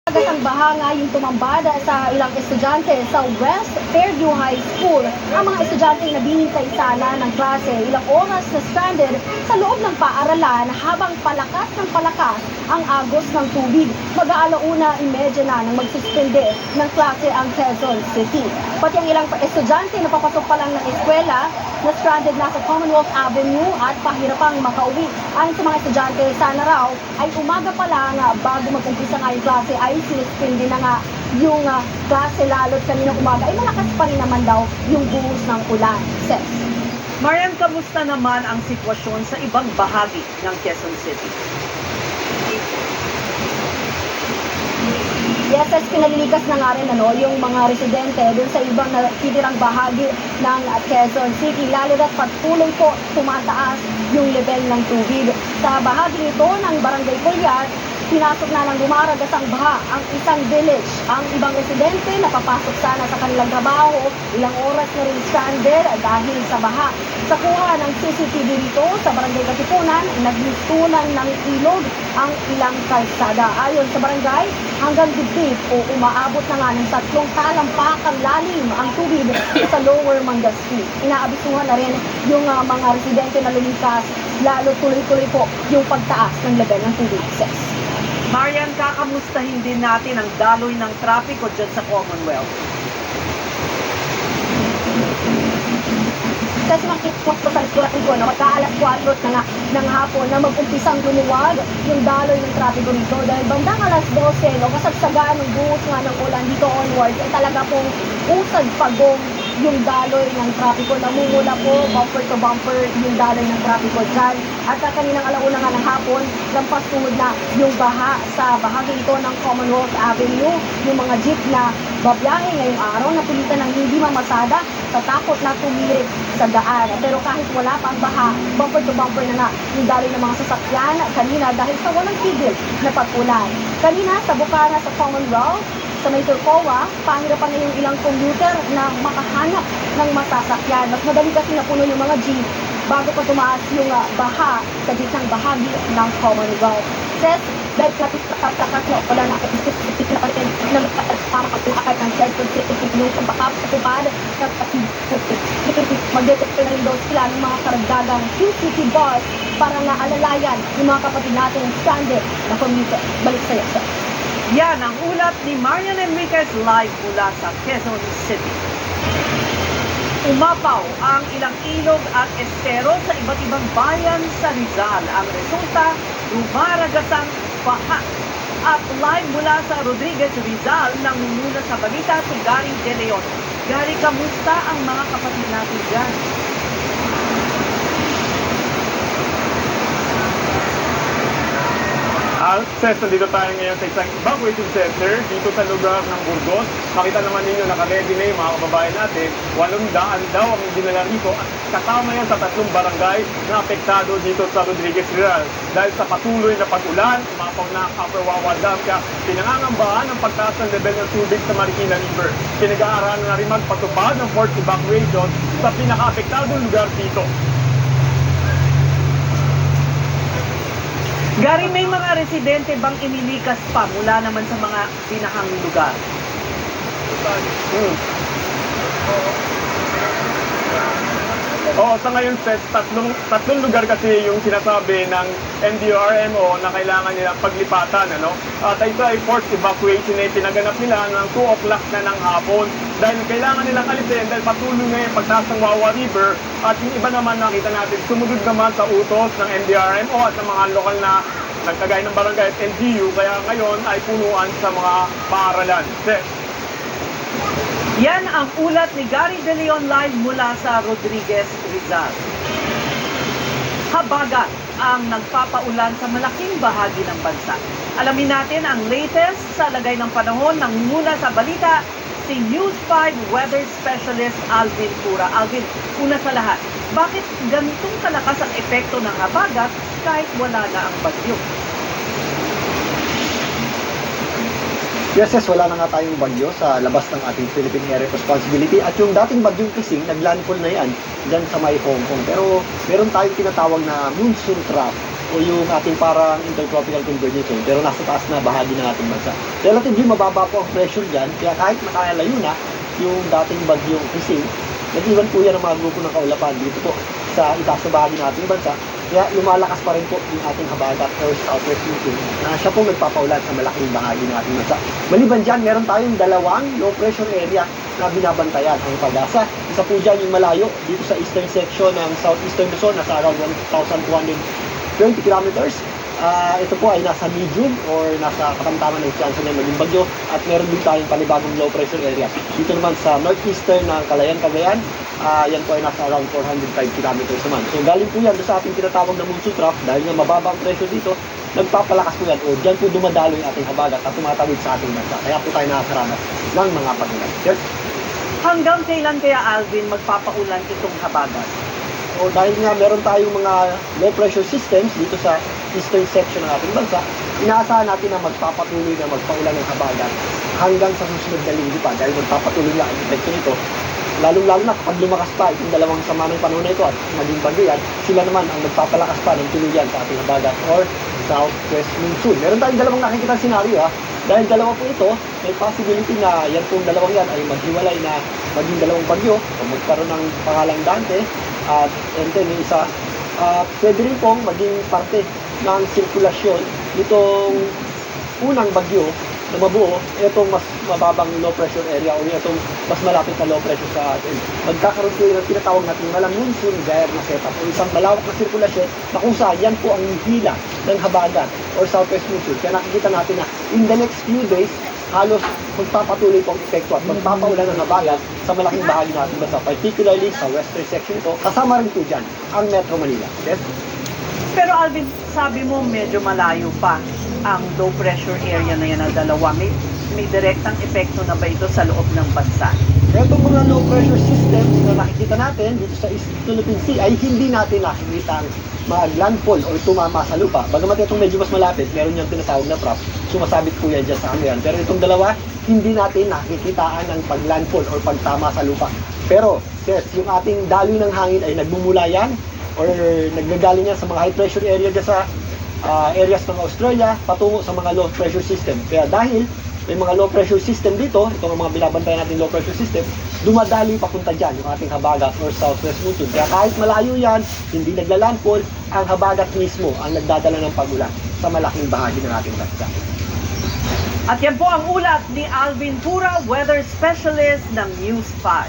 Ang bahanga yung tumambad sa ilang estudyante sa West Fairview High School. Ang mga estudyante na binintay sana ng klase ilang oras na stranded sa loob ng paaralan habang palakas ng palakas ang agos ng tubig. Mag-aalauna-30 na nang magsuspende ng klase ang Quezon City. Pati ang ilang estudyante na papasok pa lang ng eskwela na stranded na sa Commonwealth Avenue at pahirapang makauwi. Ayon sa mga estudyante, sana raw ay umaga pa lang bago mag-umpisa nga yung klase ay sinuspindi na nga yung klase, lalo't kaninang umaga ay malakas pa rin naman daw yung buhos ng ulan. Ses. Marian, kamusta naman ang sitwasyon sa ibang bahagi ng Quezon City? Yes, pinalilikas na nga rin yung mga residente dun sa ibang natitirang bahagi ng Quezon City. Lalo na't patuloy po tumataas yung level ng tubig. Sa bahagi ito ng Barangay Pulyat, pinasok na ng dumaragasang baha ang isang village. Ang ibang residente napapasok sana sa kanilang trabaho, ilang oras na rin stranded dahil sa baha. Sa kuha ng CCTV dito sa Barangay Katipunan, nagmistulan ng ilog ang ilang kalsada. Ayon sa barangay, hanggang dibdib o umaabot na nga ng 3 talampakang lalim ang tubig sa Lower Manga Street. Inaabisuhan na rin yung mga residente na lumikas, lalo tuloy-tuloy po yung pagtaas ng level ng tubig. Marian, kakamustahin din natin ang daloy ng trapiko dyan sa Commonwealth. Kasi makikita ko sa likuran ko na magkaalas 4 na nga ng hapon na mag-umpisang lumuwag yung daloy ng trapiko rito. Dahil bandang alas 12, kasagsagaan ng buhos nga ng ulan dito onwards, ay talaga pong usad pagong yung daloy ng trapiko. Namumula po bumper to bumper yung daloy ng trapiko dyan. At kaninang alauna nga ng hapon, lampas tungod na yung baha sa bahagi ito ng Commonwealth Avenue. Yung mga jeep na babiyahe ngayong araw na pilitan ng hindi mamasada sa takot na tumirik sa daan. Pero kahit wala pa ang baha, bumper to bumper na nga yung daloy ng mga sasakyan kanina dahil sa walang tigil na pag-ulan. Kanina sa Bukana sa Commonwealth, sa may Turcoa, pahirapan na yung ilang commuter na makahanap ng masasakyan. Mas madali kasi napuno yung mga jeep bago pa tumaas yung baha sa gitnang bahagi ng Commonwealth. Ses, dahil napitakakas na wala na ipinapalitin ng pagpapatuakay ng Quezon City yung pagpapatupad ng magdetect na rin daw sila ng mga karagdagang QCT bus para na alalayan yung mga kapatid natin stranded na commuter. Balik sa'yo, Ses. Yan ang ulat ni Marian Enriquez live mula sa Quezon City. Umapaw ang ilang ilog at estero sa iba't ibang bayan sa Rizal. Ang resulta, lumaragasang baha. At live mula sa Rodriguez, Rizal, nangunguna sa balita si Gary De Leon. Gary, kamusta ang mga kapatid natin dyan? Ses, nandito tayo ngayon sa isang evacuation center dito sa lugar ng Burgos. Makita naman ninyo, naka-ready na yung mga kababayan natin. 800 daw ang dinala rito. Kasama yan sa 3 barangay na apektado dito sa Rodriguez Rizal. Dahil sa patuloy na pag-ulan, umapaw na ang Upper Wawa Dam, kaya pinangangambahan ang pagtaas ng level ng tubig sa Marikina River. Pinag-aaralan na rin magpatupad ng forced evacuation sa pinaka-apektadong lugar dito. Gary, may mga residente bang inilikas pa mula naman sa mga binahang lugar? Oo, sa ngayon, Seth, tatlong lugar kasi yung sinasabi ng NDRMO na kailangan nilang paglipatan. At ito ay forced evacuation na pinaganap nila ng 2 o'clock na ng hapon. Dahil kailangan nilang alisin dahil patuloy na yung pagtaas ng Wawa River. At yung iba naman nakita natin, sumunod naman sa utos ng NDRMO at ng mga lokal na nagkagay ng barangay at LGU. Kaya ngayon ay punuan sa mga paaralan. Seth. Yan ang ulat ni Gary De Leon live mula sa Rodriguez, Rizal. Habagat ang nagpapaulan sa malaking bahagi ng bansa. Alamin natin ang latest sa lagay ng panahon. Nangunguna sa balita si News 5 Weather Specialist Alvin Pura. Alvin, una sa lahat, bakit ganitong kalakas ang epekto ng habagat kahit wala na ang bagyo? Yes, wala na nga tayong bagyo sa labas ng ating Philippine Area of Responsibility at yung dating bagyong Kising, naglandfall na yan dyan sa may Hong Kong. Pero meron tayong tinatawag na monsoon trough o yung ating parang intertropical convergence zone, pero nasa taas na bahagi ng ating bansa. Relatively mababa po ang pressure dyan, kaya kahit nakalayo na yung dating bagyong Christine, nag-iwan po yan ng mga grupo ng kaulapan dito po sa itaas na bahagi ng ating bansa. Kaya lumalakas pa rin po yung ating habagat or southwest monsoon na siya po nagpapaulan sa malaking bahagi ng ating bansa. Maliban dyan, meron tayong dalawang low pressure area na binabantayan ang Pag-asa. Isa po dyan yung malayo dito sa eastern section ng southeastern Luzon, nasa around 1,220 kilometers. Ito po ay nasa medium or nasa katamtaman ng chance na maging bagyo, at meron din tayong panibagong low pressure area dito naman sa northeastern ng Cagayan. Yan po ay nasa around 405 kilometers naman. So galing po yan doon sa ating tinatawag na monsoon trough. Dahil nga mababa ang pressure dito, nagpapalakas po yan o dyan po dumadalo yung ating habagat at tumatawid sa ating bansa. Kaya po tayo nakakaranas ng mga pagulan. Yes? Hanggang kailan kaya, Alvin, magpapaulan itong habagat? O dahil nga meron tayong mga low pressure systems dito sa eastern section ng ating bansa, inaasahan natin na magpapatuloy na magpaulan ng habagat hanggang sa susunod na linggo pa, dahil magpapatuloy na ang epekto nito. Lalong-lalo na kapag lumakas pa itong dalawang sama ng panahon na ito at maging bagyo yan, sila naman ang magpapalakas pa ng tuluyan sa ating habagat or southwest monsoon. Meron tayong dalawang nakikita scenario dahil dalawa po ito, may possibility na yan pong dalawang yan ay maghiwalay na maging dalawang bagyo o magkaroon ng pangalang Dante. At then yung isa, pwede rin pong maging parte ng sirkulasyon nitong unang bagyo na mabuo, itong mas mababang low pressure area o itong mas malapit na low pressure sa atin. Magkakaroon po yung tinatawag natin malang monsoon gyre na setup o isang malawak na sirkulasyon na kung saan yan po ang hila ng habagat or southwest monsoon. Kaya nakikita natin na in the next few days, halos magpapatuloy po ang epekto at magpapaulan ng habagat sa malaking bahagi natin bansa, particularly sa western section ito. Kasama rin po dyan ang Metro Manila. Yes? Pero Alvin, sabi mo medyo malayo pa ang low pressure area na yan na dalawa. May direktang epekto na ba ito sa loob ng bansa? Itong mga low pressure systems na nakikita natin dito sa East Philippine Sea ay hindi natin nakikita ang mag-landfall o tumama sa lupa. Bagamat itong medyo mas malapit, meron yung tinatawag na trough, sumasabit po yan dyan sa amin. Pero itong dalawa, hindi natin nakikitaan ang pag-landfall o pagtama sa lupa. Pero, yes, yung ating daloy ng hangin ay nagmumula yan or naggagaling yan sa mga high pressure area dyan sa areas ng Australia patungo sa mga low pressure system. Kaya dahil may mga low pressure system dito, itong mga binabantayan natin low pressure system, dumadali papunta dyan yung ating habagat or southwest monsoon. Kaya kahit malayo yan, hindi naglalandfall, ang habagat mismo ang nagdadala ng pagulan sa malaking bahagi ng ating bansa. At yan po ang ulat ni Alvin Pura, weather specialist ng News 5.